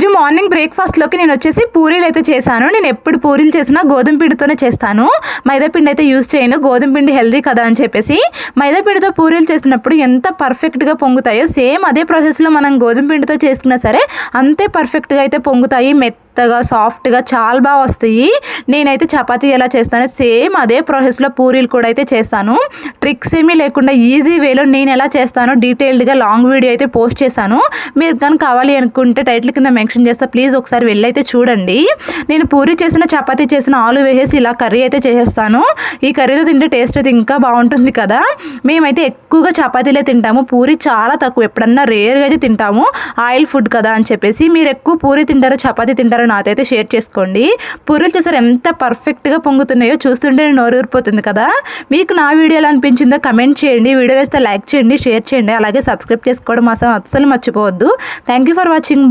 ఈరోజు మార్నింగ్ బ్రేక్ఫాస్ట్లోకి నేను వచ్చేసి పూరీలు అయితే చేశాను. నేను ఎప్పుడు పూరీలు చేసినా గోధుమ పిండితోనే చేస్తాను. మైదా పిండి అయితే యూజ్ చేయను, గోధుమ పిండి హెల్దీ కదా అని చెప్పేసి. మైదా పిండితో పూరీలు చేసినప్పుడు ఎంత పర్ఫెక్ట్గా పొంగుతాయో సేమ్ అదే ప్రాసెస్లో మనం గోధుమ పిండితో చేసుకున్నా సరే అంతే పర్ఫెక్ట్గా అయితే పొంగుతాయి. మెత్తగా సాఫ్ట్గా చాలా బాగా వస్తాయి. నేనైతే చపాతీ ఎలా చేస్తానో సేమ్ అదే ప్రాసెస్లో పూరీలు కూడా అయితే చేస్తాను. ట్రిక్స్ ఏమీ లేకుండా ఈజీ వేలో నేను ఎలా చేస్తానో డీటెయిల్డ్గా లాంగ్ వీడియో అయితే పోస్ట్ చేశాను. మీరు కానీ కావాలి అనుకుంటే టైటిల్ కింద మెన్షన్ చేస్తా, ప్లీజ్ ఒకసారి వెళ్ళైతే చూడండి. నేను పూరీ చేసిన చపాతీ చేసిన ఆలు వేసేసి ఇలా కర్రీ అయితే చేసేస్తాను. ఈ కర్రీతో తింటే టేస్ట్ అయితే ఇంకా బాగుంటుంది కదా. మేమైతే ఎక్కువగా చపాతీలే తింటాము, పూరీ చాలా తక్కువ, ఎప్పుడన్నా రేర్గా అయితే తింటాము. ఆయిల్ ఫుడ్ కదా అని చెప్పేసి. మీరు ఎక్కువ పూరీ తింటారో చపాతీ తింటారో నాతైతే షేర్ చేసుకోండి. పూరీలు చూసారు ఎంత పర్ఫెక్ట్గా పొంగుతున్నాయో, చూస్తుంటే నోరు ఊరిపోతుంది కదా. మీకు నా వీడియో ఎలా అనిపించిందో కమెంట్ చేయండి. వీడియో వేస్తే లైక్ చేయండి, షేర్ చేయండి, అలాగే సబ్స్క్రైబ్ చేసుకోవడం మాత్రం అస్సలు మర్చిపోవద్దు. Thank you for watching.